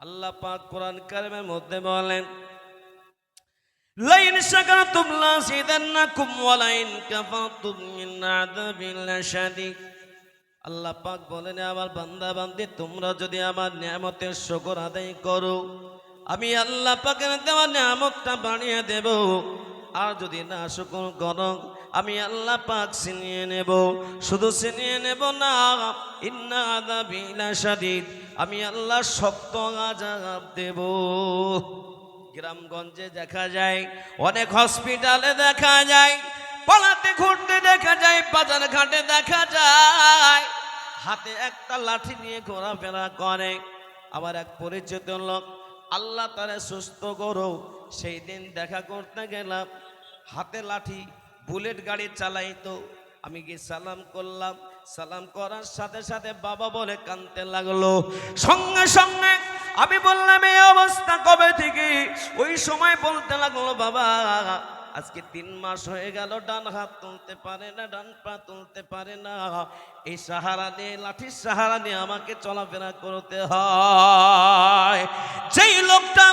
আল্লাহ পাক কোরআন কারিমের মধ্যে বলেন, লাইন শাকারতুম লাযিদান্নাকুম ওয়া লাইন কাফারতুম মিন আযাবি লাশাদীদ। আল্লাহ পাক বলেন, আমার বান্দা বান্দি তোমরা যদি আমার নিয়ামতের শুকর আদায় করো, আমি আল্লাহ পাকের দেওয়া নিয়ামতটা বাড়িয়ে দেব। আর যদি না শুকর করো, আমি আল্লাহ পাক ছিনিয়ে নেব। শুধু ছিনিয়ে নেব না, ইন্না আযাবি লাশাদীদ, আমি আল্লাহ শক্ত আযাব দেব। গ্রামগঞ্জে দেখা যায়, অনেক হসপিটালে দেখা যায়, পালাতে ঘুরতে দেখা যায়, বাজার ঘাটে দেখা যায়, হাতে একটা লাঠি নিয়ে ঘোরাফেরা করে। আবার এক পরিচিত লোক, আল্লাহ তারে সুস্থ করো, সেই দিন দেখা করতে গেলাম, হাতে লাঠি, বুলেট গাড়ি চালাইতো। আমি গিয়ে সালাম করলাম, সালাম করার সাথে সাথে বাবা বলে কাঁদতে লাগলো। সঙ্গে সঙ্গে আমি বললাম, এই অবস্থা কবে থেকে? ওই সময় বলতে লাগলো, বাবা আজকে 3 মাস হয়ে গেল, ডান হাত তুলতে পারে না, ডান পা তুলতে পারে না, এই সাহারা নিয়ে, লাঠির সাহারা নিয়ে আমাকে চলাফেরা করতে হয়। যেই লোকটা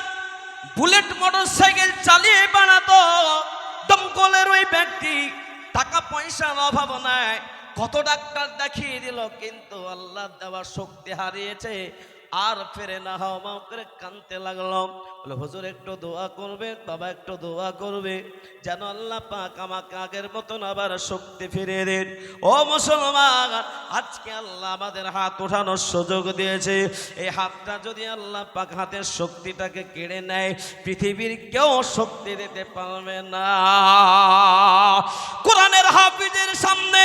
বুলেট মোটরসাইকেল চালিয়ে বানাতো, দমকলের ওই ব্যক্তি, টাকা পয়সার অভাব নাই, কত ডাক্তার দেখিয়ে দিল, কিন্তু আল্লাহ দেওয়া শক্তি হারিয়েছে, আর ফেরে না হাওয়া করে কাঁদতে লাগলো। বলে, হুজুর একটু দোয়া করবে, বাবা একটু দোয়া করবে, যেন আল্লাহ পাক আমাকে আগের মতন আবার শক্তি ফিরিয়ে দেন। ও মুসলমান, আজকে আল্লাহ আমাদের হাত ওঠানোর সুযোগ দিয়েছে। এই হাতটা যদি আল্লাহ পাক হাতের শক্তিটাকে কেড়ে নেয়, পৃথিবীর কেউ শক্তি দিতে পারবে না। কোরআনের হাফিজের সামনে,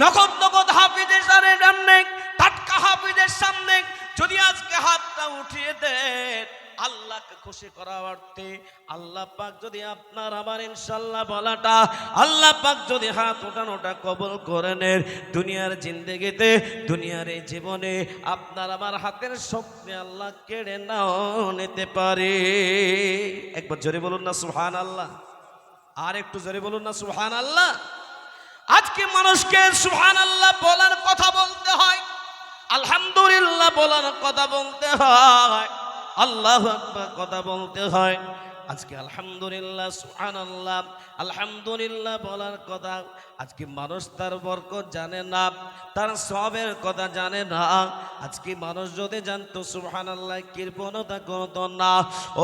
নগদ নগদ হাফিজের সামনে, টাটকা হাফিজের সামনে যদি আজকে হাতটা উঠিয়ে দেন, আল্লাহকে খুশি করার অর্থে, আল্লাহ পাক যদি আপনার আমার ইনশাআল্লাহ বলাটা, আল্লাহ পাক যদি হাত ওঠানোটা কবুল করে নেন, দুনিয়ার জিন্দেগিতে, দুনিয়ার এই জীবনে আপনার আমার হাতের শক্তি আল্লাহ কেড়ে নাও নিতে পারে। একবার জোরে বলুন না সুবহানাল্লাহ। আর একটু জোরে বলুন না সুবহানাল্লাহ। আজকে মানুষকে সুবহানাল্লাহ বলার কথা বলতে হয়, আলহামদুলিল্লাহ বলার কথা বলতে হয়, আল্লাহু আকবার কথা বলতে হয়। আজকে আলহামদুলিল্লাহ, সুবহানাল্লাহ, আলহামদুলিল্লাহ বলার কথা। আজকে মানুষ তার বরকত জানে না, তার সওয়াবের কথা জানে না। আজকে মানুষ যদি জানতো সুবহানাল্লাহ কৃপণতা করতো না।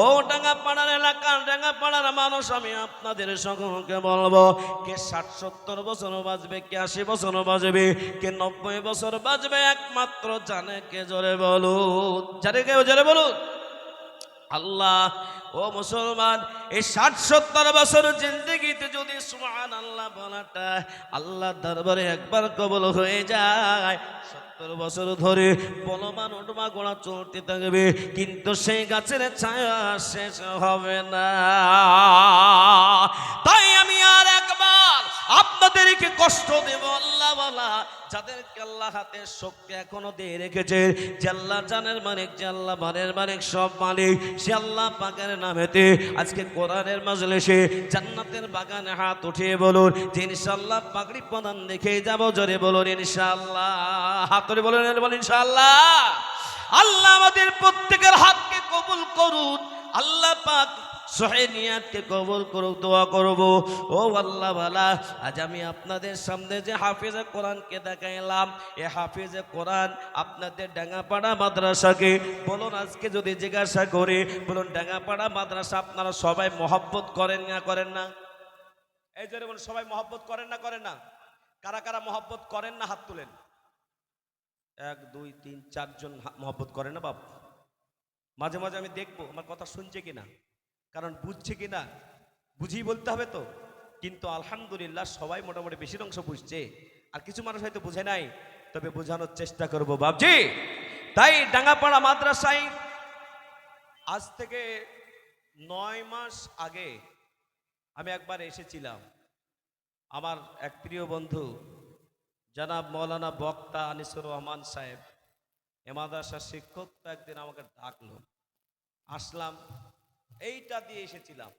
ও ডাঙ্গাপাড়ার এলাকার, ডাঙ্গাপাড়ার মানুষ, আমি আপনাদের সকলকে বলবো, কে 60-70 বছর বাঁচবে, কে 80 বছর বাঁচবে, কে 90 বছর বাঁচবে, একমাত্র জানে কে। জোরে বলুন, জানে কে? জোরে বলুন আল্লাহ। ও মুসলমান, এই 60-70 বছর জিন্দেগিতে যদি সুবহানাল্লাহ বলাটা আল্লাহ দরবারে একবার কবুল হয়ে যায়, 70 বছর ধরে বলমান উঠবা গোড়া চলতে থাকবে, কিন্তু সেই গাছের ছায়া শেষ হবে না। তাই আমি আর একবার আপনাদেরকে কষ্ট দেব, আল্লাহ বলা, যাদেরকে আল্লাহ হাতের শক্তি এখনো দিয়ে রেখেছে, যে আল্লাহ জানের মালিক, যে আল্লাহ বানের মালিক, সব মালিক, সে আল্লাহ পাকের নামেতে আজকে কোরআনের মাজলিসে জান্নাতের বাগানে হাত উঠিয়ে বলুন যে ইনশাআল্লাহ পাগড়ি প্রদান দেখে যাব। জোরে বলুন ইনশাআল্লাহ। হাত ধরে বলুন ইনশাআল্লাহ। আল্লাহ আমাদের প্রত্যেকের হাতকে কবুল করুন, আল্লাহ পাক সহিহ নিয়াতকে কবুল করুক, দোয়া করব। ও আল্লাহ ওয়ালা, আজ আমি আপনাদের সামনে যে হাফেজে কোরআনকে দেখাইলাম, এই হাফেজে কোরআন আপনাদের ডাঙ্গাপাড়া মাদ্রাসাকে বলুন, আজকে যদি জিজ্ঞাসা করে বলুন, ডাঙ্গাপাড়া মাদ্রাসা আপনারা সবাই মহব্বত করেন না করেন না? এই জন্য বলুন, সবাই মহব্বত করেন না করেন না? কারা কারা মহব্বত করেন না হাত তুলেন। 1 2 3 4 জন মহব্বত করেন না বাপ। মাঝে মাঝে আমি দেখবো আমার কথা শুনছে কিনা, কারণ বুঝছে কিনা বুঝিয়ে বলতে হবে তো। কিন্তু আলহামদুলিল্লাহ সবাই মোটামুটি বেশির অংশ বুঝছে, আর কিছু মানুষ হয়তো বুঝে নাই, তবে বোঝানোর চেষ্টা করব বাপজি। তাই ডাঙ্গাপাড়া মাদ্রাসায় আজ থেকে 9 মাস আগে আমি একবার এসেছিলাম। আমার এক প্রিয় বন্ধু জনাব মৌলানা বক্তা আনিসুর রহমান সাহেব, এ মাদ্রাসার শিক্ষক, তো একদিন আমাকে ডাকলো, আসলাম, এইটা দিয়ে এসেছিলাম।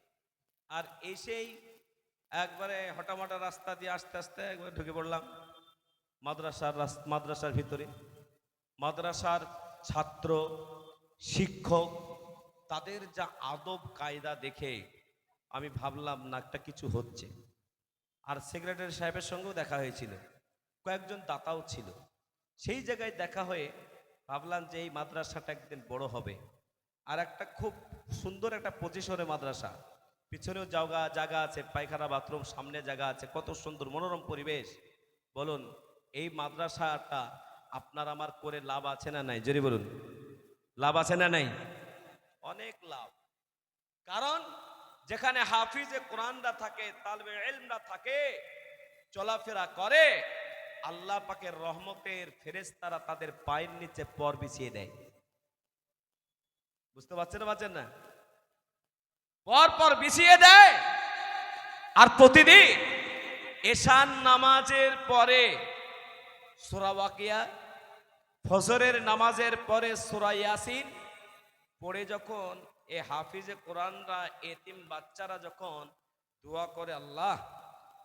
আর এসেই একবারে হটামটা রাস্তা দিয়ে আস্তে আস্তে একবার ঢুকে পড়লাম মাদ্রাসার ভিতরে। মাদ্রাসার ছাত্র, শিক্ষক, তাদের যা আদব কায়দা দেখে আমি ভাবলাম না একটা কিছু হচ্ছে। আর সেক্রেটারি সাহেবের সঙ্গেও দেখা হয়েছিল, কয়েকজন দাতাও ছিল। সেই জায়গায় দেখা হয়ে ভাবলাম যে এই মাদ্রাসাটা একদিন বড় হবে। আর একটা খুব সুন্দর একটা পজিশনে মাদ্রাসা, পিছনেও জায়গা আছে, পায়খানা বাথরুম, সামনে জায়গা আছে, কত সুন্দর মনোরম পরিবেশ। বলুন এই মাদ্রাসাটা আপনার আমার করে লাভ আছে না নাই? জোরে বলুন, লাভ আছে না নাই? অনেক লাভ। কারণ যেখানে হাফিজে কোরআনরা থাকে, তালবে ইলমরা থাকে, চলাফেরা করে, আল্লাহ পাকের রহমতের ফেরেশতারা তাদের পায়ের নিচে পর বিছিয়ে দেয়। বুঝতে পারছেন না? পর পর বিছিয়ে দেয়। আর প্রতিদিন এশান নামাজের পরে সূরা ওয়াকিয়া, ফজরের নামাজের পরে সূরা ইয়াসিন পড়ে যখন এ হাফিজে কোরআনরা, এতিম বাচ্চারা যখন দোয়া করে, আল্লাহ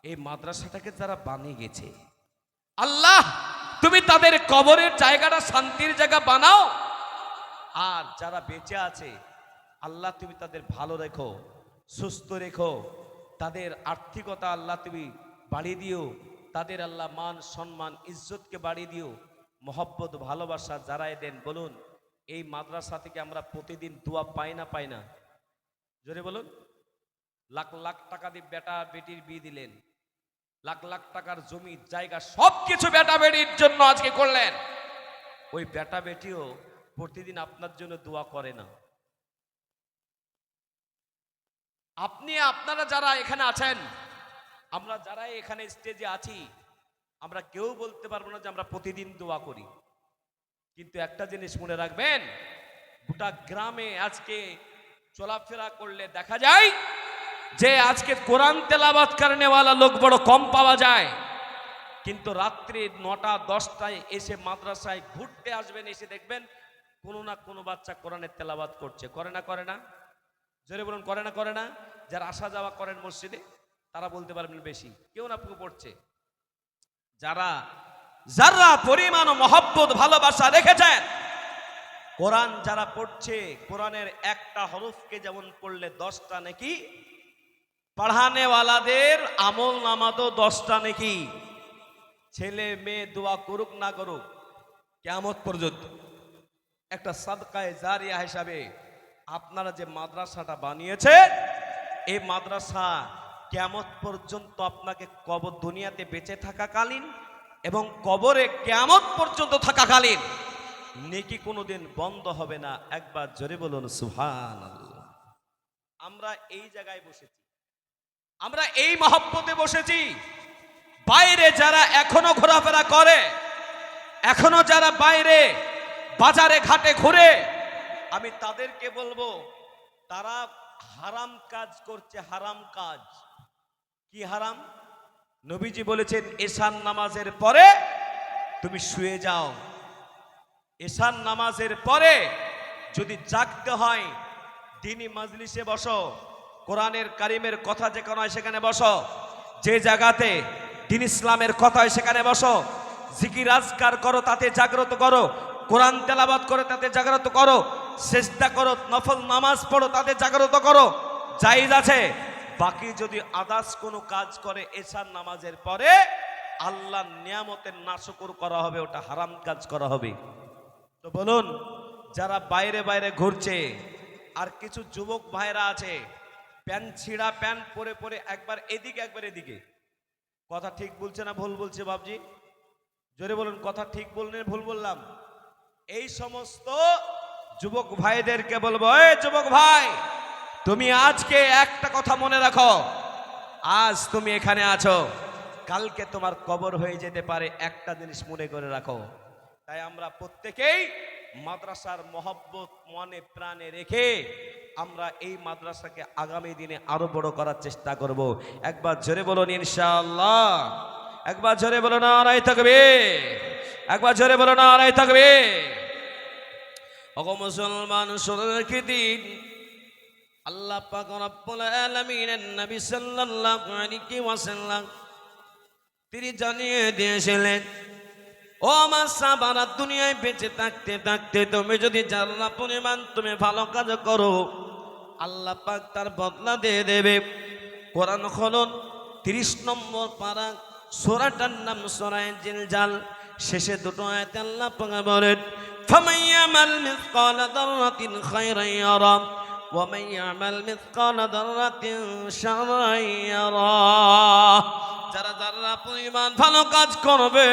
এই মাদ্রাসাটাকে যারা বানিয়ে গেছে, আল্লাহ তুমি তাদের কবরের জায়গাটা শান্তির জায়গা বানাও, আর যারা বেঁচে আছে আল্লাহ তুমি তাদের ভালো রেখো, সুস্থ রেখো, তাদের আর্থিকতা আল্লাহ তুমি বাড়িয়ে দিও, তাদের আল্লাহ মান সম্মান ইজ্জতকে বাড়িয়ে দিও, মহব্বত ভালোবাসা যারাই দেন। বলুন এই মাদ্রাসা থেকে আমরা প্রতিদিন দোয়া পাই না? জোরে বলুন। লাখ লাখ টাকা দিয়ে বেটা বেটির বিয়ে দিলেন, লাখ লাখ টাকার জমি জায়গা সবকিছু বেটা বেটির জন্য আজকে করলেন। ওই বেটা বেটিও প্রতিদিন আপনার জন্য দোয়া করে না। আপনারা যারা এখানে আছেন, আমরা যারা এখানে স্টেজে আছি, আমরা কেউ বলতে পারবো না যে আমরা প্রতিদিন দোয়া করি। কিন্তু একটা জিনিস মনে রাখবেন, গোটা গ্রামে আজকে চলাফেরা করলে দেখা যায় যে আজকে কোরআন তেলাওয়াত করনেওয়ালা লোক বড় কম পাওয়া যায়। কিন্তু রাত্রি 9টা 10টায় এসে মাদ্রাসায় ঘুরতে আসবেন, এসে দেখবেন কোনো না কোনো বাচ্চা কোরআনের তেলাওয়াত করছে। করে না? জোরে বলুন, করে না? যারা আসা যাওয়া করেন মসজিদে তারা বলতে পারবেন বেশি, কেউ না কেউ পড়ছে। যারা পরিমাণ ও মহব্বত ভালোবাসা রেখেছেন, কোরআন যারা পড়ছে, কোরআনের একটা হরফকে যেমন পড়লে 10টা নেকি, পড়ানেওয়ালাদের আমল নামাতো 10টা নেকি। ছেলে মেয়ে দোয়া করুক না করুক, কিয়ামত পর্যন্ত একটা সাদকায়ে জারিয়া হিসাবে আপনারা যে মাদ্রাসাটা বানিয়েছেন, এই মাদ্রাসা কিয়ামত পর্যন্ত আপনাকে কবর, দুনিয়াতে বেঁচে থাকাকালীন এবং কবরে কিয়ামত পর্যন্ত থাকাকালীন নেকি কোনোদিন বন্ধ হবে না। একবার জোরে বলুন সুবহানাল্লাহ। আমরা এই জায়গায় বসেছি, আমরা এই মহব্বতে বসেছি। বাইরে যারা এখনো ঘোরাফেরা করে, এখনো যারা বাইরে বাজারে ঘাটে ঘুরে, আমি তাদেরকে বলবো তারা হারাম কাজ করছে। হারাম কাজ কি হারাম? নবীজি বলেছেন এশান নামাজের পরে তুমি শুয়ে যাও। এশান নামাজের পরে যদি জাগতে হয়, দ্বীনি মাজলিসে বসো, কোরআনের কারিমের কথা যেখানে হয় সেখানে বসো, যে জায়গাতে দ্বীন ইসলামের কথা হয় সেখানে বসো, জিকির আজকার করো, তাতে জাগ্রত করো, কোরআন তেলাওয়াত করে তাতে জাগ্রত করো, সিজদা করো, নফল নামাজ পড়ো, তাতে জাগ্রত করো, জায়েজ আছে। বাকি যদি আদার্স কোনো কাজ করে এশার নামাজের পরে, আল্লাহর নিয়ামতের নাশকর করা হবে, ওটা হারাম কাজ করা হবে। তো বলুন, যারা বাইরে বাইরে ঘুরছে, আর কিছু যুবক ভাইরা আছে প্যান্ট ছিঁড়া প্যান্ট পরে পরে একবার এদিকে একবার এদিকে, কথা ঠিক বলছে না ভুল বলছে বাবজি? জোরে বলুন, কথা ঠিক বললেন ভুল বললাম? এই সমস্ত যুবক ভাইদেরকে বলবো, এই যুবক ভাই, তুমি আজকে একটা কথা মনে রাখো, আজ তুমি এখানে আছো, কালকে তোমার কবর হয়ে যেতে পারে, একটা জিনিস মনে করে রাখো। তাই আমরা প্রত্যেকেই মাদ্রাসার মহব্বত মনে প্রাণে রেখে আমরা এই মাদ্রাসাকে আগামী দিনে আরো বড় করার চেষ্টা করব। একবার জোরে বলুন ইনশাআল্লাহ। একবার জোরে বলো নারায়ে তাকবীর। একবার জোরে বলো নারায়ে তাকবীর। ওগো মুসলমান, শুনে রেখে দিন, আল্লাহ পাক রব্বুল আলামিনের নবী সাল্লাল্লাহু আলাইহি ওয়াসাল্লাম তিনি জানিয়ে দিয়েছিলেন, ও ও আমার সাহাবারা, দুনিয়ায় বেঁচে থাকতে থাকতে তুমি যদি যারা পরিমাণ তুমি ভালো কাজ করো, আল্লাহ পাক তার বদলা দিয়ে দেবে। কোরআন খুলুন 30 নম্বর পারা, সূরাটার নাম সূরা জিলজাল। শেষে দুটো আয়াতে আল্লাহ পাক বলেন, ফামান ইয়ামাল মিসকালা যাররাতিন খায়রান ইয়ারা ওয়া মান ইয়ামাল মিসকালা যাররাতিন শাররান ইয়ারা। যারা যারা পরিমাণ ভালো কাজ করবে,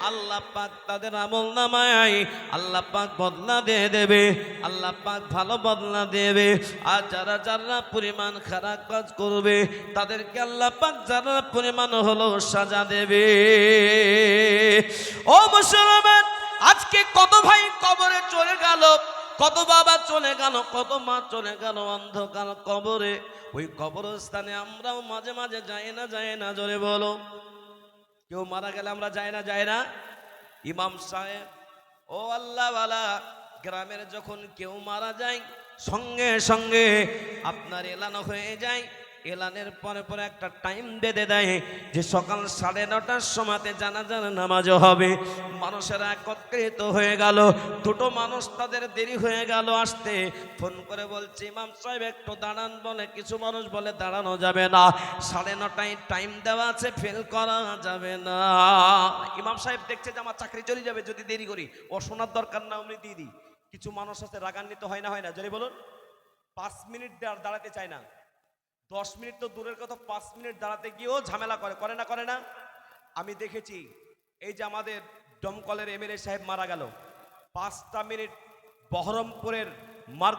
আল্লাহ পাক তাদের আমলনামায় আল্লাহ পাক বদলা দিয়ে দেবে, আল্লাহ পাক ভালো বদলা দেবে। আর যারা যারা পরিমাণ খারাপ কাজ করবে, তাদেরকে আল্লাহ পাক যারা পরিমাণ হলো সাজা দেবে। ও মুসলমান, আজকে কত ভাই কবরে চলে গেল, কত বাবা চলে গেল, কত মা চলে গেল অন্ধকার কবরে। ওই কবরস্থানে আমরাও মাঝে মাঝে যাই না, জোরে বলো। কেউ মারা গেলে আমরা যাই না। ইমাম সাহেব, ও আল্লাহওয়ালা, গ্রামের যখন কেউ মারা যায় সঙ্গে সঙ্গে আপনার এলান হয়ে যায়। এলানের পরে পরে একটা টাইম বেঁধে দেয় যে সকাল 9:30টার সময়তে জানাজার নামাজ হবে। মানুষেরা একত্রিত হয়ে গেল। দুটো মানুষ তাদের দেরি হয়ে গেল আসতে, ফোন করে বলছে ইমাম সাহেব একটু দাঁড়ান। বলে কিছু মানুষ বলে দাঁড়ানো যাবে না, 9:30টায় টাইম দেওয়া আছে, ফেল করা যাবে না। ইমাম সাহেব দেখছে যে আমার চাকরি চলে যাবে যদি দেরি করি, ও শোনার দরকার না, অমনি দিয়ে দিই। কিছু মানুষ আছে রাগান্বিত হয় না যদি বলুন, 5 মিনিট দাঁড়াতে চায় না। 10 মিনিট তো দূরের কথা, 5 মিনিট দাঁড়াতে গিয়েও ঝামেলা করে না। আমি দেখেছি, এই যে আমাদের দমকলের এমএলএ সাহেব মারা গেল, 5টা মিনিট বহরমপুরের মার